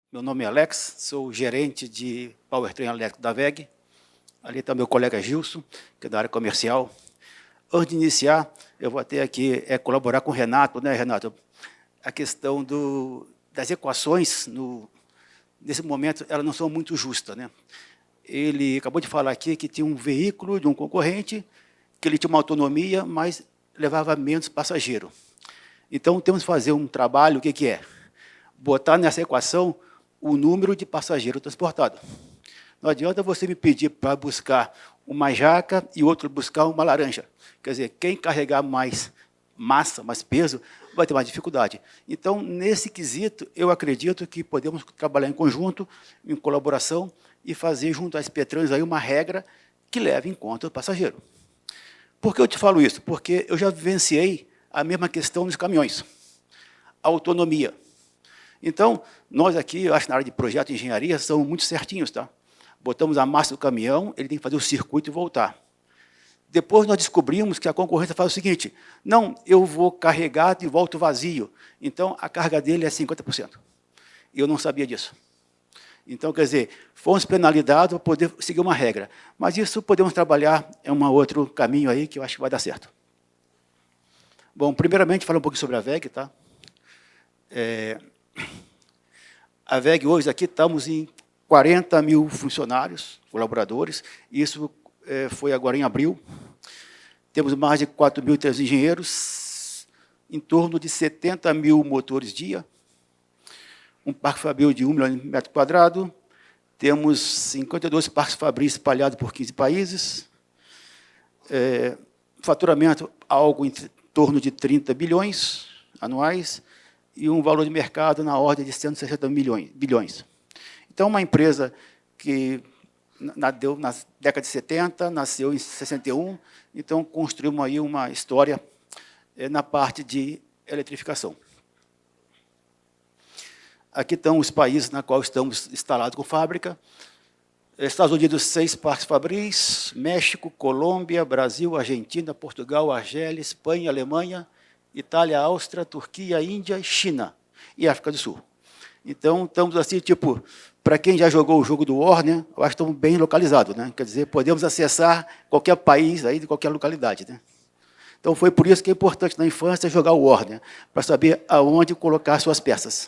Meu nome é Alex, sou gerente de Powertrain elétrico da WEG. Ali está meu colega Gilson, que é da área comercial. Antes de iniciar, eu vou ter aqui colaborar com o Renato, né, Renato? A questão das equações, nesse momento, elas não são muito justas, né? Ele acabou de falar aqui que tinha um veículo de um concorrente, que ele tinha uma autonomia, mas levava menos passageiro. Então, temos que fazer um trabalho, o que é? Botar nessa equação o número de passageiro transportado. Não adianta você me pedir para buscar uma jaca e outro buscar uma laranja. Quer dizer, quem carregar mais massa, mais peso, vai ter mais dificuldade. Então, nesse quesito, eu acredito que podemos trabalhar em conjunto, em colaboração, e fazer junto às Petrans aí uma regra que leve em conta o passageiro. Por que eu te falo isso? Porque eu já vivenciei a mesma questão nos caminhões. A autonomia. Então, nós aqui, eu acho, na área de projeto e engenharia, são muito certinhos, tá? Botamos a massa do caminhão, ele tem que fazer o circuito e voltar. Depois nós descobrimos que a concorrência faz o seguinte: não, eu vou carregar e volto vazio. Então, a carga dele é 50%. Eu não sabia disso. Então, quer dizer, fomos penalizados para poder seguir uma regra. Mas isso podemos trabalhar em um outro caminho aí que eu acho que vai dar certo. Bom, primeiramente, falar um pouquinho sobre a WEG, tá? A WEG hoje, aqui estamos em 40 mil funcionários, colaboradores, isso foi agora em abril. Temos mais de 4.300 engenheiros, em torno de 70 mil motores dia, um parque fabril de 1 milhão de metros quadrados, temos 52 parques fabris espalhados por 15 países, faturamento algo em torno de 30 bilhões anuais, e um valor de mercado na ordem de 160 bilhões. Então, uma empresa que nasceu na década de 70, nasceu em 61, então construímos aí uma história na parte de eletrificação. Aqui estão os países na qual estamos instalados com fábrica. Estados Unidos, 6 parques fabris, México, Colômbia, Brasil, Argentina, Portugal, Argélia, Espanha, Alemanha, Itália, Áustria, Turquia, Índia, China e África do Sul. Então, estamos assim, tipo, para quem já jogou o jogo do War, né, eu acho que estamos bem localizados, né? Quer dizer, podemos acessar qualquer país aí de qualquer localidade, né? Então, foi por isso que é importante na infância jogar o War, né, para saber aonde colocar suas peças.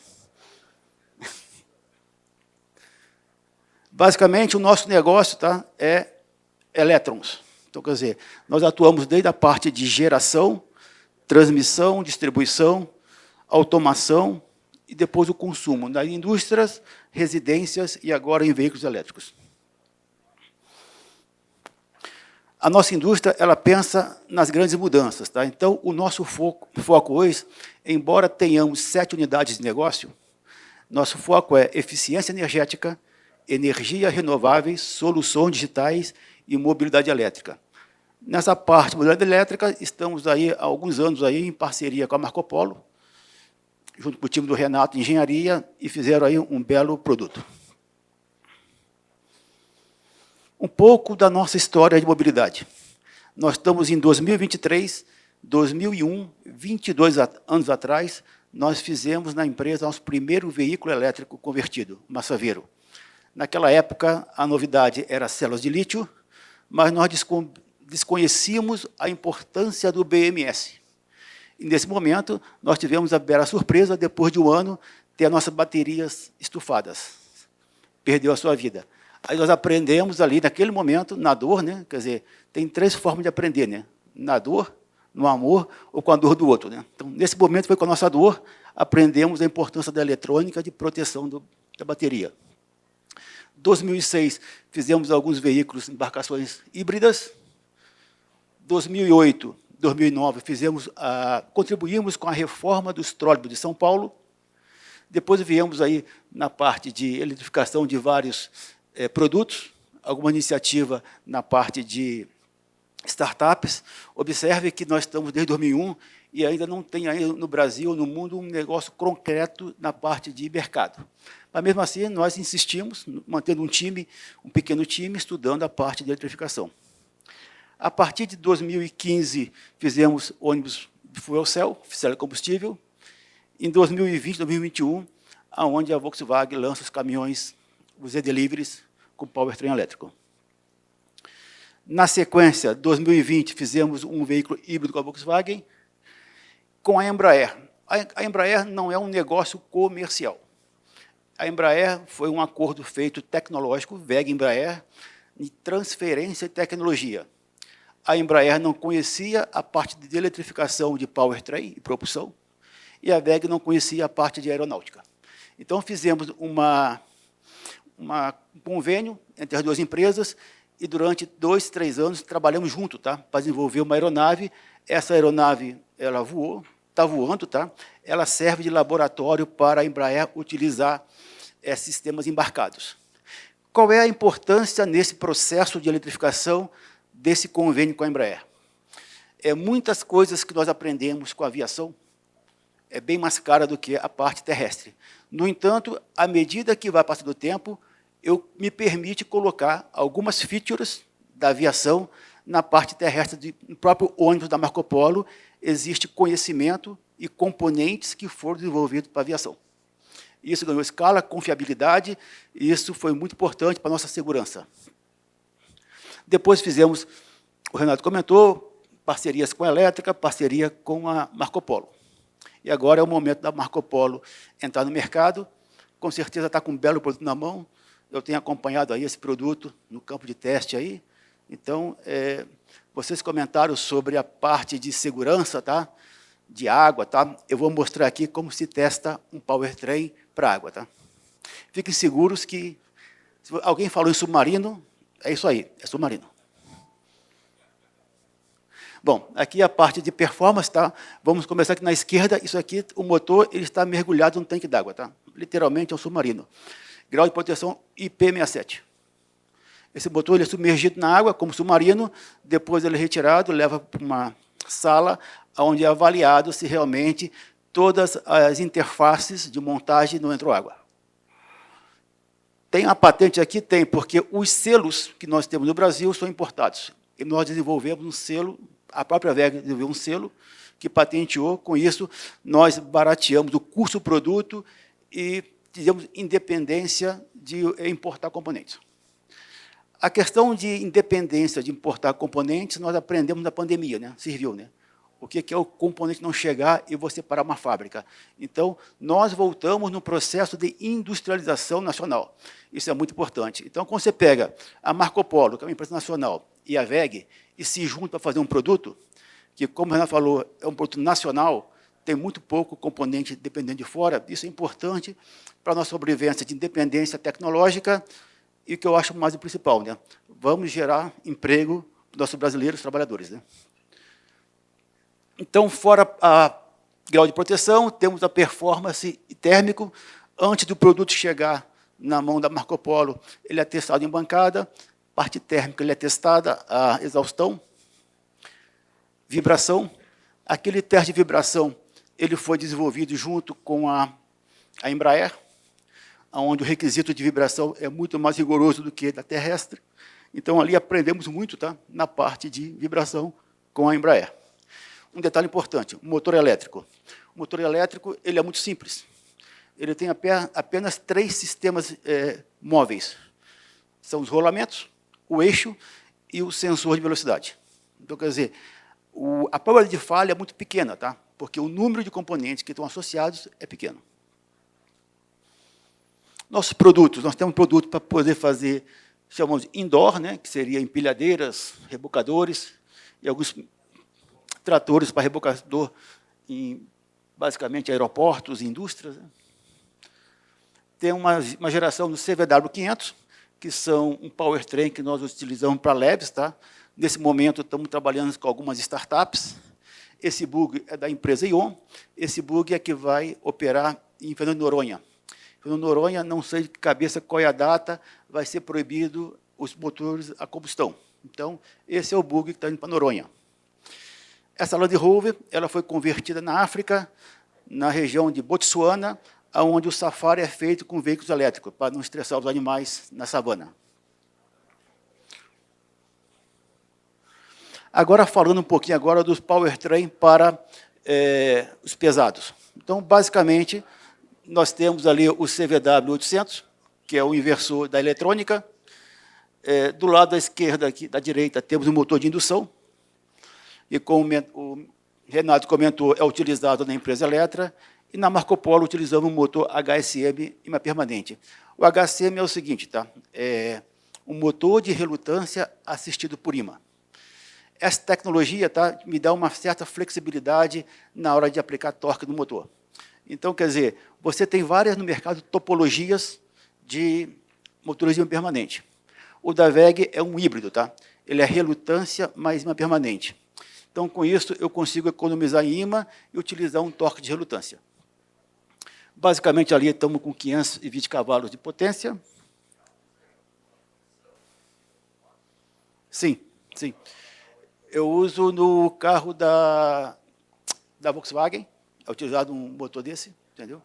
Basicamente, o nosso negócio, tá, é elétrons. Então, quer dizer, nós atuamos desde a parte de geração, transmissão, distribuição, automação e depois o consumo, nas indústrias, residências e agora em veículos elétricos. A nossa indústria, ela pensa nas grandes mudanças, tá? Então, o nosso foco hoje, embora tenhamos 7 unidades de negócio, nosso foco é eficiência energética, energia renováveis, soluções digitais e mobilidade elétrica. Nessa parte de mobilidade elétrica, estamos aí há alguns anos aí em parceria com a Marco Polo, junto com o time do Renato de Engenharia, e fizeram aí um belo produto. Um pouco da nossa história de mobilidade. Nós estamos em 2023, 2001, 22 anos atrás, nós fizemos na empresa nosso primeiro veículo elétrico convertido, o Massaveiro. Naquela época, a novidade era células de lítio, mas nós desconhecíamos a importância do BMS. E, nesse momento, nós tivemos a bela surpresa, depois de um ano, ter as nossas baterias estufadas. Perdeu a sua vida. Aí nós aprendemos ali, naquele momento, na dor, né? Quer dizer, tem 3 formas de aprender, né? Na dor, no amor ou com a dor do outro, né? Então, nesse momento, foi com a nossa dor, aprendemos a importância da eletrônica de proteção da bateria. Em 2006, fizemos alguns veículos, embarcações híbridas. 2008, 2009, contribuímos com a reforma dos trólebus de São Paulo. Depois viemos aí na parte de eletrificação de vários produtos, alguma iniciativa na parte de startups. Observe que nós estamos desde 2001 e ainda não tem aí no Brasil, no mundo, um negócio concreto na parte de mercado. Mas, mesmo assim, nós insistimos, mantendo um pequeno time, estudando a parte de eletrificação. A partir de 2015, fizemos ônibus de fuel cell, oficina de combustível. Em 2020, 2021, onde a Volkswagen lança os caminhões, os e-deliveries, com powertrain elétrico. Na sequência, 2020, fizemos um veículo híbrido com a Volkswagen, com a Embraer. A Embraer não é um negócio comercial. A Embraer foi um acordo feito tecnológico, WEG-Embraer, de transferência de tecnologia. A Embraer não conhecia a parte de eletrificação de powertrain e propulsão, e a WEG não conhecia a parte de aeronáutica. Então, fizemos um convênio entre as duas empresas, e durante 2, 3 anos trabalhamos juntos, tá, para desenvolver uma aeronave. Essa aeronave, ela voou, está voando, tá? Ela serve de laboratório para a Embraer utilizar sistemas embarcados. Qual é a importância nesse processo de eletrificação desse convênio com a Embraer? Muitas coisas que nós aprendemos com a aviação é bem mais cara do que a parte terrestre. No entanto, à medida que vai passando o tempo, me permite colocar algumas features da aviação na parte terrestre. No próprio ônibus da Marco Polo, existe conhecimento e componentes que foram desenvolvidos para a aviação. Isso ganhou escala, confiabilidade, e isso foi muito importante para a nossa segurança. Depois fizemos, o Renato comentou, parcerias com a Elétrica, parceria com a Marco Polo. E agora é o momento da Marco Polo entrar no mercado, com certeza está com um belo produto na mão. Eu tenho acompanhado aí esse produto no campo de teste aí. Então, vocês comentaram sobre a parte de segurança, tá? De água, tá? Eu vou mostrar aqui como se testa um powertrain para água, tá? Fiquem seguros que, se alguém falou em submarino, é isso aí, é submarino. Bom, aqui a parte de performance, tá? Vamos começar aqui na esquerda. Isso aqui, o motor, ele está mergulhado no tanque d'água, tá? Literalmente é um submarino. Grau de proteção IP67. Esse motor ele é submergido na água, como submarino, depois ele é retirado, leva para uma sala, onde é avaliado se realmente todas as interfaces de montagem não entrou água. Tem a patente aqui? Tem, porque os selos que nós temos no Brasil são importados. E nós desenvolvemos um selo, a própria WEG desenvolveu um selo que patenteou. Com isso, nós barateamos o custo do produto e tivemos independência de importar componentes. A questão de independência de importar componentes, nós aprendemos na pandemia, né? Serviu, né? O que é o componente não chegar e você parar uma fábrica. Então, nós voltamos no processo de industrialização nacional. Isso é muito importante. Então, quando você pega a Marco Polo, que é uma empresa nacional, e a WEG, e se junta para fazer um produto, que, como o Renato falou, é um produto nacional, tem muito pouco componente dependendo de fora, isso é importante para a nossa sobrevivência de independência tecnológica, e o que eu acho mais o principal, né? Vamos gerar emprego para os nossos brasileiros trabalhadores, né? Então, fora a grau de proteção, temos a performance térmico. Antes do produto chegar na mão da Marco Polo, ele é testado em bancada, parte térmica ele é testada, a exaustão, vibração. Aquele teste de vibração ele foi desenvolvido junto com a Embraer, onde o requisito de vibração é muito mais rigoroso do que da terrestre. Então, ali aprendemos muito, tá, na parte de vibração com a Embraer. Um detalhe importante, o motor elétrico. O motor elétrico ele é muito simples. Ele tem apenas 3 sistemas móveis. São os rolamentos, o eixo e o sensor de velocidade. Então, quer dizer, a probabilidade de falha é muito pequena, tá? Porque o número de componentes que estão associados é pequeno. Nossos produtos, nós temos um produto para poder fazer, chamamos de indoor, né, que seria empilhadeiras, rebocadores, e alguns tratores para rebocador em, basicamente, aeroportos e indústrias. Né. Tem uma geração do CVW500, que são um powertrain que nós utilizamos para labs. Tá? Nesse momento, estamos trabalhando com algumas startups. Esse bug é da empresa Ion. Esse bug é que vai operar em Fernando de Noronha. Fernando de Noronha, não sei de cabeça qual é a data, vai ser proibido os motores a combustão. Então, esse é o bug que está indo para Noronha. Essa Land Rover ela foi convertida na África, na região de Botsuana, onde o safari é feito com veículos elétricos, para não estressar os animais na savana. Agora, falando um pouquinho agora dos powertrain para os pesados. Então, basicamente, nós temos ali o CVW800, que é o inversor da eletrônica. Do lado da esquerda, aqui, da direita, temos o motor de indução, e como o Renato comentou, é utilizado na empresa Eletra, e na Marco Polo utilizamos o motor HSM imã permanente. O HSM é o seguinte, tá? É um motor de relutância assistido por imã. Essa tecnologia, tá, me dá uma certa flexibilidade na hora de aplicar torque no motor. Então, quer dizer, você tem várias no mercado topologias de motores de imã permanente. O da WEG é um híbrido, tá? Ele é relutância mais imã permanente. Então, com isso, eu consigo economizar em imã e utilizar um torque de relutância. Basicamente, ali estamos com 520 cavalos de potência. Sim, sim. Eu uso no carro da Volkswagen, é utilizado um motor desse, entendeu?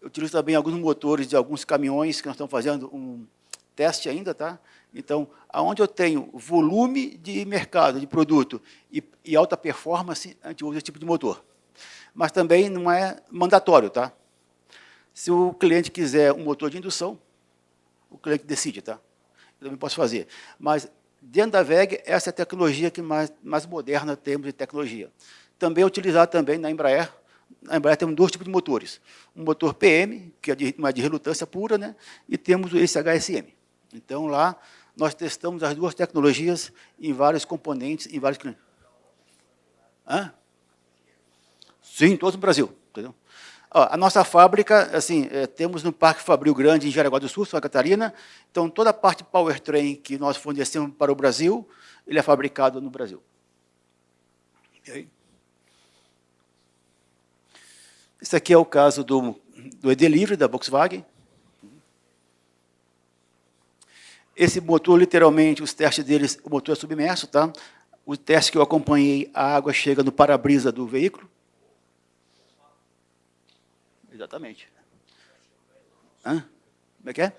Eu utilizo também alguns motores de alguns caminhões que nós estamos fazendo um teste ainda, tá? Então, aonde eu tenho volume de mercado, de produto e alta performance, a gente usa esse tipo de motor. Mas também não é mandatório, tá? Se o cliente quiser um motor de indução, o cliente decide, tá? Eu também posso fazer. Mas, dentro da WEG, essa é a tecnologia que mais moderna temos de tecnologia. Também é utilizado também na Embraer. Na Embraer temos dois tipos de motores. Um motor PM, que é não é de relutância pura, né? E temos esse HSM. Então, lá, nós testamos as duas tecnologias em vários componentes, em vários clientes. Hã? Sim, todos no Brasil. Entendeu? Ó, a nossa fábrica, assim, temos no Parque Fabril Grande, em Jaraguá do Sul, Santa Catarina. Então, toda a parte de powertrain que nós fornecemos para o Brasil, ele é fabricado no Brasil. E aí? Esse aqui é o caso do e-Delivery da Volkswagen. Esse motor, literalmente, os testes deles, o motor é submerso, tá? O teste que eu acompanhei, a água chega no para-brisa do veículo. Exatamente. Hã? Como é que é?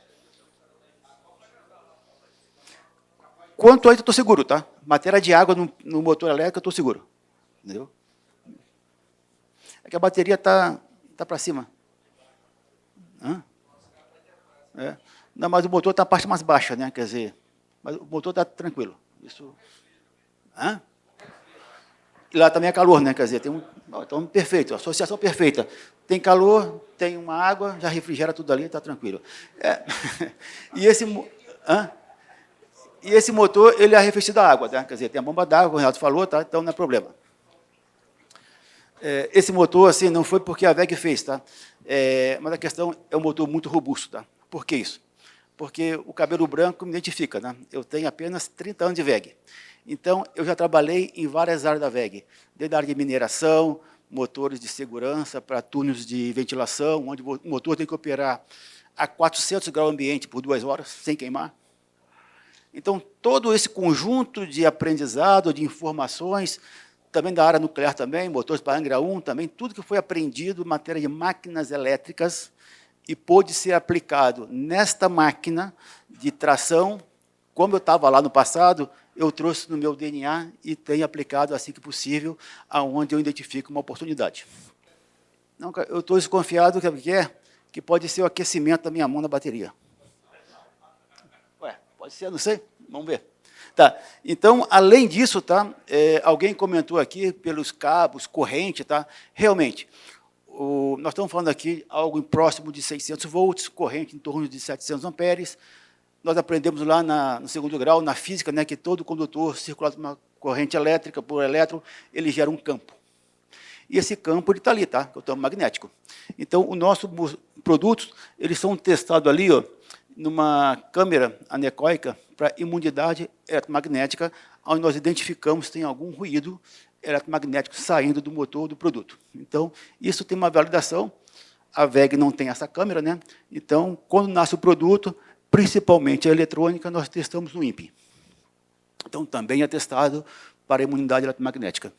Quanto aí eu estou seguro, tá? Matéria de água no motor elétrico, eu estou seguro. Entendeu? É que a bateria está para cima. Hã? É. Não, mas o motor está a parte mais baixa, né? Quer dizer, mas o motor está tranquilo. Isso. Hã? E lá também é calor, né? Quer dizer, tem então, perfeito, associação perfeita. Tem calor, tem uma água, já refrigera tudo ali, está tranquilo. E esse motor, ele é arrefecido a água, tá? Quer dizer, tem a bomba d'água, o Renato falou, tá? Então não é problema. Esse motor, assim, não foi porque a WEG fez, tá? Mas a questão é um motor muito robusto, tá? Por que isso? Porque o cabelo branco me identifica, né? Eu tenho apenas 30 anos de WEG. Então, eu já trabalhei em várias áreas da WEG, desde a área de mineração, motores de segurança para túneis de ventilação, onde o motor tem que operar a 400 graus ambiente por 2 horas, sem queimar. Então, todo esse conjunto de aprendizado, de informações, também da área nuclear também, motores para Angra 1 também, tudo que foi aprendido em matéria de máquinas elétricas e pôde ser aplicado nesta máquina de tração, como eu estava lá no passado, eu trouxe no meu DNA e tenho aplicado assim que possível, aonde eu identifico uma oportunidade. Não, eu estou desconfiado que pode ser o aquecimento da minha mão na bateria. Ué, pode ser, não sei, vamos ver. Tá. Então, além disso, tá, alguém comentou aqui pelos cabos, corrente, tá? Realmente, nós estamos falando aqui algo próximo de 600 volts, corrente em torno de 700 amperes. Nós aprendemos lá no segundo grau, na física, né, que todo condutor circulado por uma corrente elétrica, por elétron, ele gera um campo. E esse campo está ali, tá? Que é o campo magnético. Então, os nossos produtos, eles são testados ali, ó, numa câmera anecoica para imunidade eletromagnética, onde nós identificamos se tem algum ruído eletromagnético saindo do motor do produto. Então, isso tem uma validação. A WEG não tem essa câmera, né? Então, quando nasce o produto, principalmente a eletrônica, nós testamos no INPE. Então, também é testado para a imunidade eletromagnética.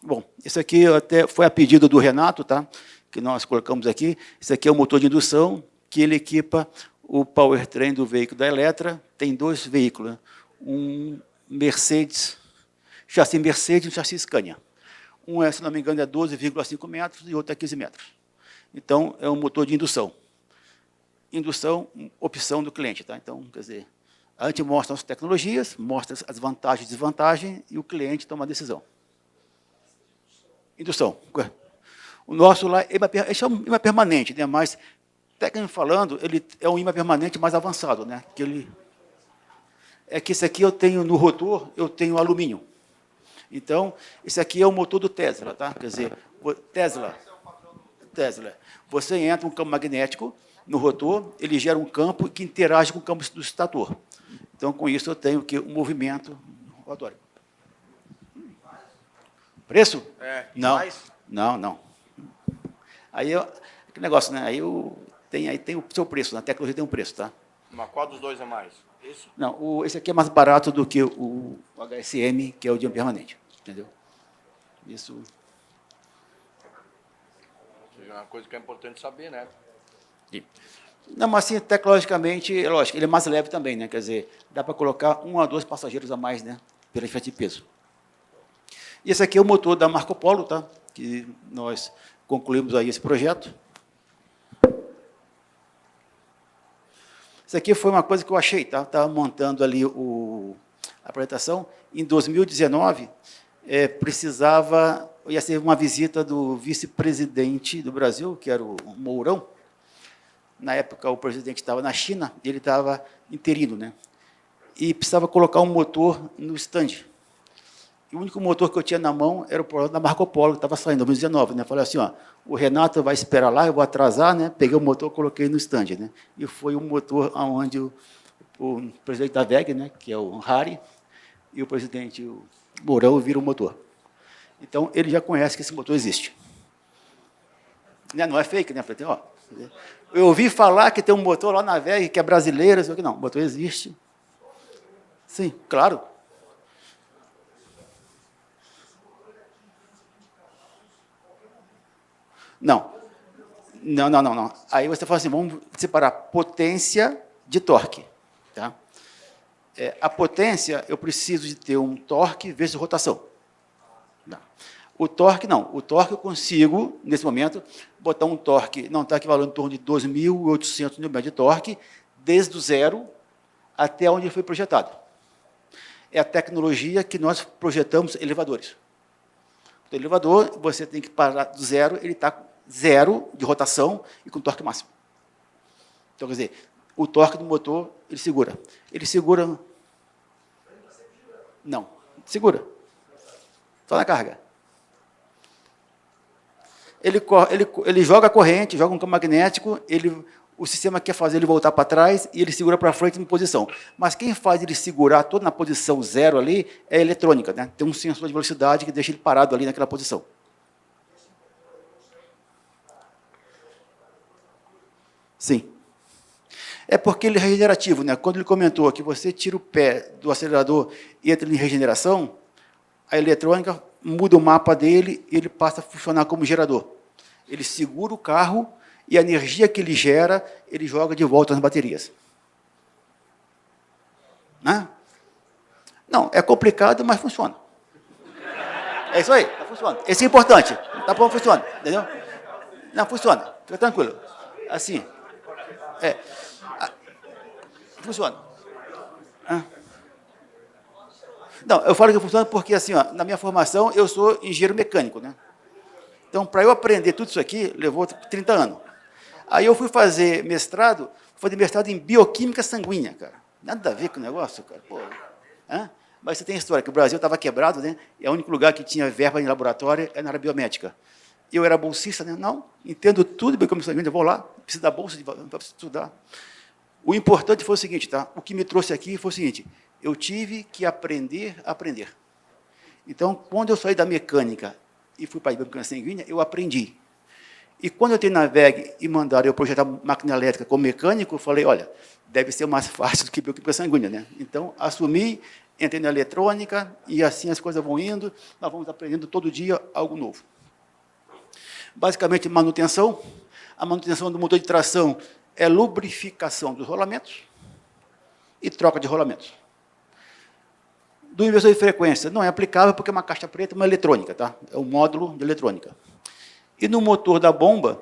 Bom, esse aqui até foi a pedido do Renato, tá? Que nós colocamos aqui. Esse aqui é o motor de indução, que ele equipa o powertrain do veículo da Eletra. Tem 2 veículos, um Mercedes, chassi Mercedes e um chassi Scania. Um, se não me engano, é 12,5 metros e outro é 15 metros. Então, é um motor de indução. Indução, opção do cliente. Tá? Então, quer dizer, a gente mostra as tecnologias, mostra as vantagens e desvantagens, e o cliente toma a decisão. Indução. O nosso lá esse é um imã permanente, né? Mas, tecnicamente falando, ele é um imã permanente mais avançado. Né? É que esse aqui eu tenho no rotor, eu tenho alumínio. Então, esse aqui é o motor do Tesla. Tá? Quer dizer, Tesla. Você entra um campo magnético no rotor, ele gera um campo que interage com o campo do estator. Então, com isso, eu tenho um movimento rotatório. Preço? Não. Não. Aí, aquele negócio, né? Aí tem o seu preço, na tecnologia tem um preço, tá? Mas qual dos dois é mais? Esse? Não, esse aqui é mais barato do que o HSM, que é o de permanente, entendeu? Isso. É uma coisa que é importante saber, né? Não, mas assim, tecnologicamente, é lógico, ele é mais leve também, né? Quer dizer, dá para colocar 1 a 2 passageiros a mais, né? Pela diferença de peso. E esse aqui é o motor da Marco Polo, tá? Que nós concluímos aí esse projeto. Isso aqui foi uma coisa que eu achei, tá? Estava montando ali a apresentação. Em 2019, ia ser uma visita do vice-presidente do Brasil, que era o Mourão. Na época, o presidente estava na China, e ele estava interino, né? E precisava colocar um motor no stand. E o único motor que eu tinha na mão era o projeto da Marco Polo, que estava saindo em 2019. Né? Falei assim, ó, o Renato vai esperar lá, eu vou atrasar, né? Peguei o motor, coloquei no stand. Né? E foi um motor onde o presidente da VEG, né? Que é o Hari, e o presidente o Mourão viram o motor. Então, ele já conhece que esse motor existe. Não é fake, né? Falei, ó, eu ouvi falar que tem um motor lá na VEG que é brasileiro, não, o motor existe. Sim, claro. Não. Aí você fala assim, vamos separar potência de torque. Tá? A potência, eu preciso de ter um torque vezes rotação. Não. O torque, não. O torque eu consigo, nesse momento, botar um torque, não está equivalendo em torno de 2.800 Nm de torque, desde o zero até onde foi projetado. É a tecnologia que nós projetamos elevadores. O elevador, você tem que parar do zero, ele está zero de rotação e com torque máximo. Então, quer dizer, o torque do motor, ele segura. Ele segura... Não, segura. Só na carga. Ele joga a corrente, joga um campo magnético, o sistema quer fazer ele voltar para trás e ele segura para frente em posição. Mas quem faz ele segurar todo na posição zero ali é a eletrônica. Né? Tem um sensor de velocidade que deixa ele parado ali naquela posição. Sim. É porque ele é regenerativo. Né? Quando ele comentou que você tira o pé do acelerador e entra em regeneração, a eletrônica muda o mapa dele e ele passa a funcionar como gerador. Ele segura o carro e a energia que ele gera, ele joga de volta nas baterias. Não, é complicado, mas funciona. É isso aí, está funcionando. Esse é importante. Tá bom, funciona, entendeu? Não, funciona, fica tranquilo. Assim, funciona. Não, eu falo que funciona porque, assim, ó, na minha formação, eu sou engenheiro mecânico, né? Então, para eu aprender tudo isso aqui, levou 30 anos. Aí eu fui fazer mestrado em bioquímica sanguínea, cara. Nada a ver com o negócio, cara. Pô. Mas você tem a história que o Brasil estava quebrado, né? E o único lugar que tinha verba em laboratório era na área biomédica. Eu era bolsista, né? Não, entendo tudo de bioquímica sanguínea, vou lá, preciso da bolsa para estudar. O importante foi o seguinte, tá? O que me trouxe aqui foi o seguinte, eu tive que aprender a aprender. Então, quando eu saí da mecânica e fui para a bioquímica sanguínea, eu aprendi. E quando eu entrei na VEG e mandaram eu projetar máquina elétrica como mecânico, eu falei, olha, deve ser mais fácil do que bioquímica sanguínea, né? Então, assumi, entrei na eletrônica e assim as coisas vão indo, nós vamos aprendendo todo dia algo novo. Basicamente, manutenção. A manutenção do motor de tração é lubrificação dos rolamentos e troca de rolamentos. Do inversor de frequência, não é aplicável porque é uma caixa preta, uma eletrônica, tá? É um módulo de eletrônica. E no motor da bomba,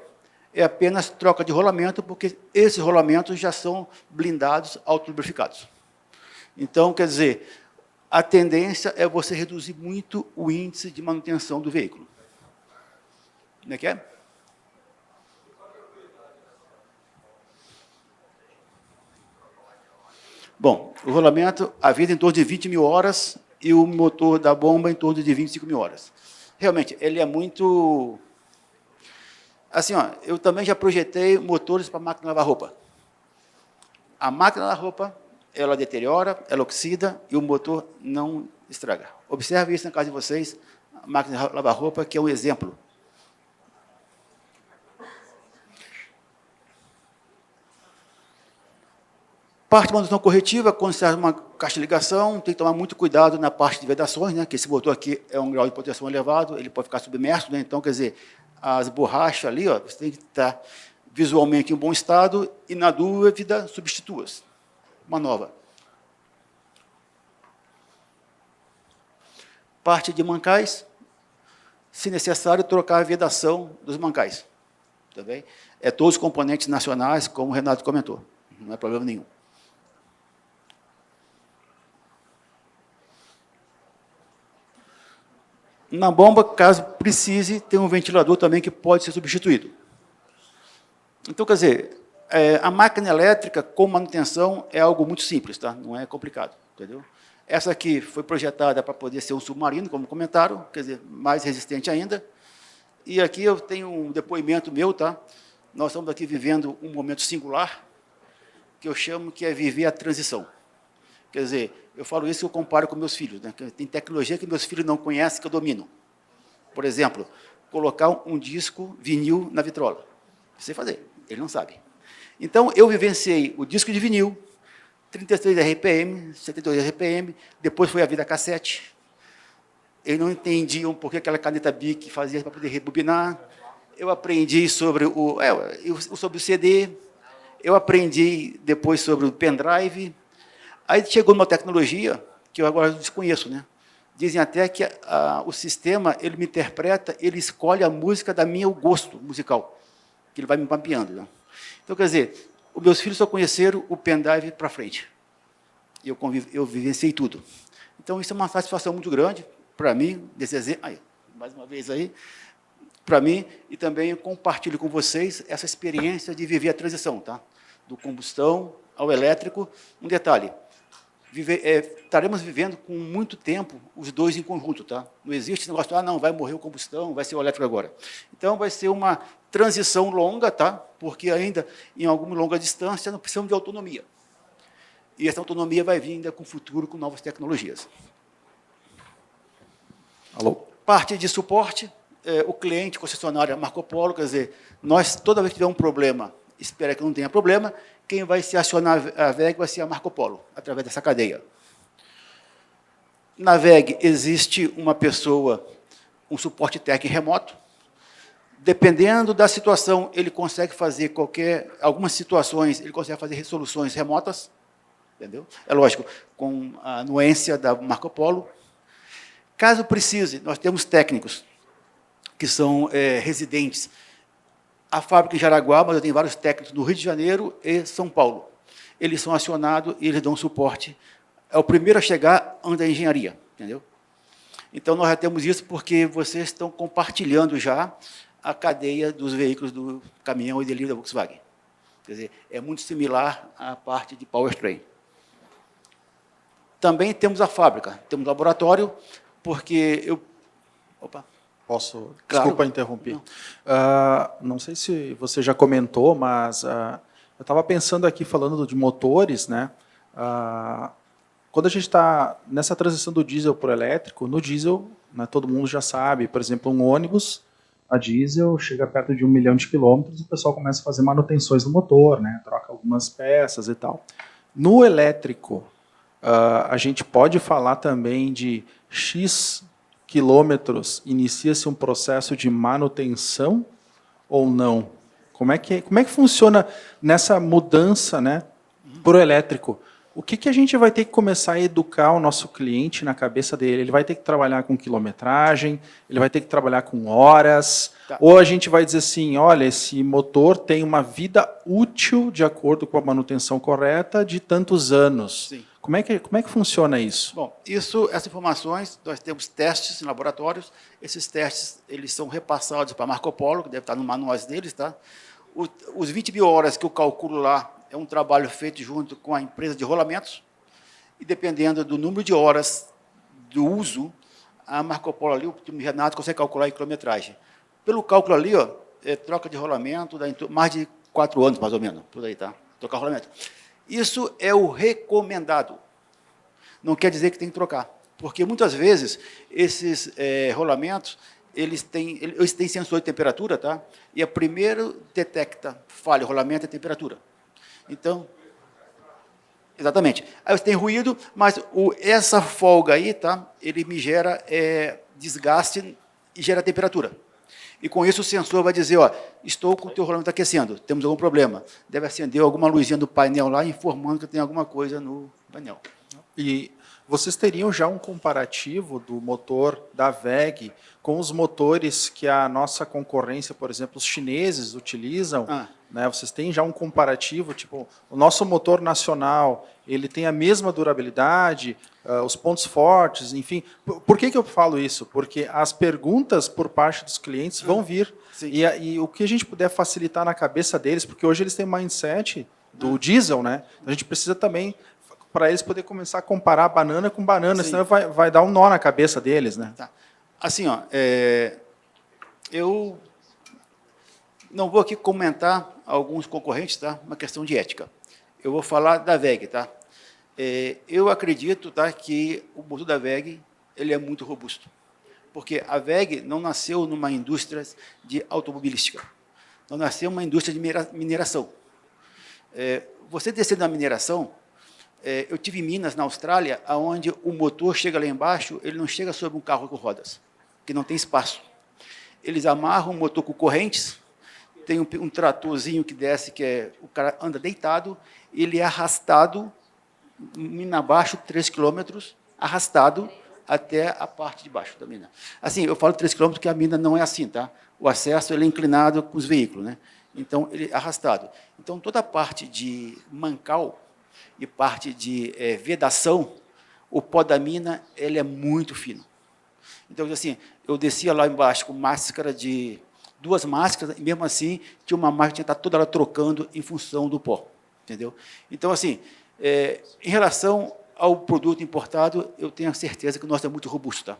é apenas troca de rolamento, porque esses rolamentos já são blindados, autolubrificados. Então, quer dizer, a tendência é você reduzir muito o índice de manutenção do veículo. Como é que é? Bom, o rolamento, a vida em torno de 20 mil horas e o motor da bomba em torno de 25 mil horas. Realmente, ele é muito... Assim, ó, eu também já projetei motores para máquina de lavar roupa. A máquina de lavar roupa, ela deteriora, ela oxida e o motor não estraga. Observe isso na casa de vocês, a máquina de lavar roupa, que é um exemplo. Parte de manutenção corretiva, quando você faz uma caixa de ligação, tem que tomar muito cuidado na parte de vedações, né, que esse motor aqui é um grau de proteção elevado, ele pode ficar submerso, né, então, quer dizer, as borrachas ali, ó, você tem que estar visualmente em bom estado e, na dúvida, substitua-as. Uma nova. Parte de mancais, se necessário, trocar a vedação dos mancais. Tá bem? É todos os componentes nacionais, como o Renato comentou. Não é problema nenhum. Na bomba, caso precise, tem um ventilador também que pode ser substituído. Então, quer dizer, a máquina elétrica com manutenção é algo muito simples, tá? Não é complicado, entendeu? Essa aqui foi projetada para poder ser um submarino, como comentaram, quer dizer, mais resistente ainda. E aqui eu tenho um depoimento meu, tá? Nós estamos aqui vivendo um momento singular, que eu chamo que é viver a transição. Quer dizer, eu falo isso e eu comparo com meus filhos, né? Tem tecnologia que meus filhos não conhecem, que eu domino. Por exemplo, colocar um disco vinil na vitrola. Eu sei fazer, ele não sabe. Então, eu vivenciei o disco de vinil, 33 RPM, 72 RPM, depois foi a vida cassete. Eles não entendiam por que aquela caneta Bic fazia para poder rebobinar. Eu aprendi sobre sobre o CD, eu aprendi depois sobre o pendrive. Aí chegou uma tecnologia que eu agora desconheço, né? Dizem até que o sistema, ele me interpreta, ele escolhe a música da minha gosto musical, que ele vai me mapeando, né? Então, quer dizer, os meus filhos só conheceram o pendrive para frente. Eu vivenciei tudo. Então, isso é uma satisfação muito grande para mim, desse exemplo. Aí, mais uma vez aí, para mim, e também eu compartilho com vocês essa experiência de viver a transição, tá? Do combustão ao elétrico. Um detalhe, estaremos vivendo com muito tempo os dois em conjunto, tá? Não existe esse negócio, não, vai morrer o combustão, vai ser o elétrico agora. Então, vai ser uma transição longa, tá? Porque ainda, em alguma longa distância, não precisamos de autonomia. E essa autonomia vai vir ainda com o futuro, com novas tecnologias. Alô? Parte de suporte, o cliente, concessionária Marco Polo, quer dizer, nós, toda vez que tiver um problema, espera que não tenha problema, quem vai se acionar a VEG vai ser a Marco Polo, através dessa cadeia. Na VEG existe uma pessoa, um suporte técnico remoto. Dependendo da situação, ele consegue fazer algumas situações, ele consegue fazer resoluções remotas, entendeu? É lógico, com a anuência da Marco Polo. Caso precise, nós temos técnicos que são residentes. A fábrica em Jaraguá, mas eu tenho vários técnicos no Rio de Janeiro e São Paulo. Eles são acionados e eles dão suporte. É o primeiro a chegar antes da engenharia, entendeu? Então, nós já temos isso porque vocês estão compartilhando já a cadeia dos veículos do caminhão e delivery da Volkswagen. Quer dizer, é muito similar à parte de powertrain. Também temos a fábrica, temos laboratório, porque eu... Opa! Posso? Claro. Desculpa interromper. Não sei se você já comentou, mas eu estava pensando aqui, falando de motores, né? Quando a gente está nessa transição do diesel para o elétrico, no diesel, né, todo mundo já sabe, por exemplo, um ônibus a diesel chega perto de 1 milhão de quilômetros, o pessoal começa a fazer manutenções no motor, né, troca algumas peças e tal. No elétrico, a gente pode falar também de X quilômetros, inicia-se um processo de manutenção ou não? Como é que funciona nessa mudança, né, para o elétrico? o que a gente vai ter que começar a educar o nosso cliente na cabeça dele? Ele vai ter que trabalhar com quilometragem, ele vai ter que trabalhar com horas, Tá. ou a gente vai dizer assim, olha, esse motor tem uma vida útil, de acordo com a manutenção correta, de tantos anos. Sim. Como é que funciona isso? Bom, essas informações, nós temos testes em laboratórios, esses testes eles são repassados para Marco Polo, que deve estar no manual deles, tá? Os 20 mil horas que eu calculo lá é um trabalho feito junto com a empresa de rolamentos, e dependendo do número de horas do uso, a Marco Polo ali, o time Renato consegue calcular a quilometragem. Pelo cálculo ali, ó, troca de rolamento, dá mais de 4 anos, mais ou menos, por aí, tá? Trocar rolamento. Isso é o recomendado. Não quer dizer que tem que trocar, porque muitas vezes esses rolamentos eles têm sensor de temperatura, tá? E a primeiro detecta falha, o rolamento é a temperatura. Então, exatamente. Aí você tem ruído, mas essa folga aí, tá? Ele me gera desgaste e gera temperatura. E com isso o sensor vai dizer, ó, estou com o teu rolamento aquecendo, temos algum problema. Deve acender alguma luzinha do painel lá, informando que tem alguma coisa no painel. E vocês teriam já um comparativo do motor da WEG com os motores que a nossa concorrência, por exemplo, os chineses utilizam? Né? Vocês têm já um comparativo, tipo, o nosso motor nacional, ele tem a mesma durabilidade, os pontos fortes, enfim. Por que eu falo isso? Porque as perguntas por parte dos clientes vão vir. E o que a gente puder facilitar na cabeça deles, porque hoje eles têm mindset do diesel, né? A gente precisa também, para eles poder começar a comparar banana com banana, Sim. senão vai dar um nó na cabeça deles, né? Tá. Assim, ó, eu não vou aqui comentar alguns concorrentes, tá? Uma questão de ética. Eu vou falar da WEG, tá? Eu acredito, tá, que o motor da WEG ele é muito robusto, porque a WEG não nasceu numa indústria de automobilística, não nasceu numa indústria de mineração. Você descendo na mineração, eu tive em Minas, na Austrália, onde o motor chega lá embaixo, ele não chega sobre um carro com rodas, que não tem espaço. Eles amarram o motor com correntes, tem um tratorzinho que desce, o cara anda deitado, ele é arrastado, mina abaixo, 3 quilômetros, arrastado até a parte de baixo da mina. Assim, eu falo 3 quilômetros porque a mina não é assim, tá? O acesso ele é inclinado com os veículos, né? Então, ele é arrastado. Então, toda a parte de mancal e parte de vedação, o pó da mina ele é muito fino. Então, assim, eu descia lá embaixo com máscara de 2 máscaras, e mesmo assim, tinha uma máscara que tinha que estar toda ela trocando em função do pó. Entendeu? Então, assim, em relação ao produto importado, eu tenho a certeza que o nosso é muito robusto. Tá?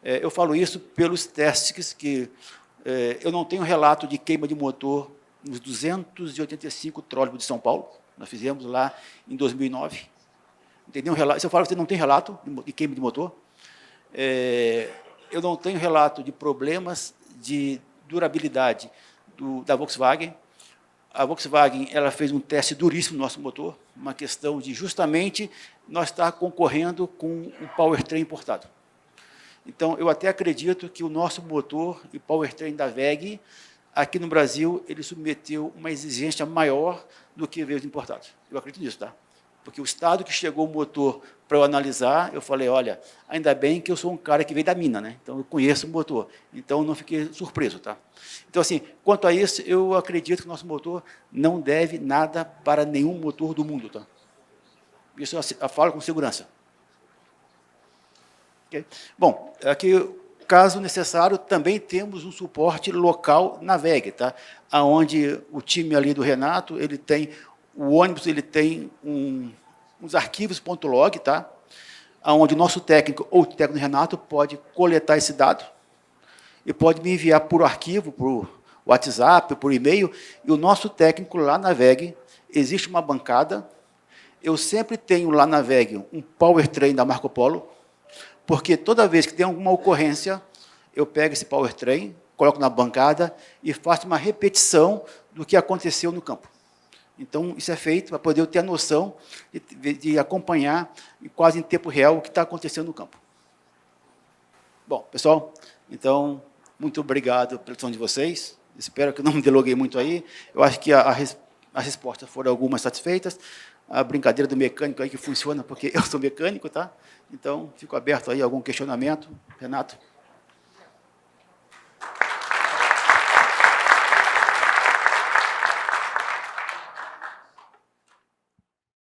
Eu falo isso pelos testes que eu não tenho relato de queima de motor nos 285 trólebus de São Paulo. Nós fizemos lá em 2009. Não tem nenhum relato. Se eu falo que você não tem relato de queima de motor, eu não tenho relato de problemas de durabilidade da Volkswagen. A Volkswagen ela fez um teste duríssimo no nosso motor, uma questão de justamente nós estar concorrendo com um powertrain importado. Então, eu até acredito que o nosso motor e powertrain da WEG, aqui no Brasil, ele submeteu uma exigência maior do que veio os importados. Eu acredito nisso, tá? Porque o estado que chegou o motor para eu analisar, eu falei, olha, ainda bem que eu sou um cara que veio da mina, né? Então eu conheço o motor, então eu não fiquei surpreso, tá? Então, assim, quanto a isso, eu acredito que o nosso motor não deve nada para nenhum motor do mundo, tá? Isso eu falo com segurança. Okay? Bom, aqui, caso necessário, também temos um suporte local na WEG, tá? Onde o time ali do Renato, ele tem o ônibus, ele tem uns arquivos .log, tá? Onde o nosso técnico ou o técnico do Renato pode coletar esse dado e pode me enviar por arquivo, por WhatsApp, por e-mail, e o nosso técnico lá na WEG, existe uma bancada, eu sempre tenho lá na WEG um powertrain da Marco Polo, porque toda vez que tem alguma ocorrência, eu pego esse powertrain, coloco na bancada e faço uma repetição do que aconteceu no campo. Então, isso é feito para poder eu ter a noção de acompanhar quase em tempo real o que está acontecendo no campo. Bom, pessoal, então, muito obrigado pela atenção de vocês. Espero que não me deloguei muito aí. Eu acho que as respostas foram algumas satisfeitas. a brincadeira do mecânico aí que funciona, porque eu sou mecânico, tá? Então, fico aberto aí a algum questionamento. Renato.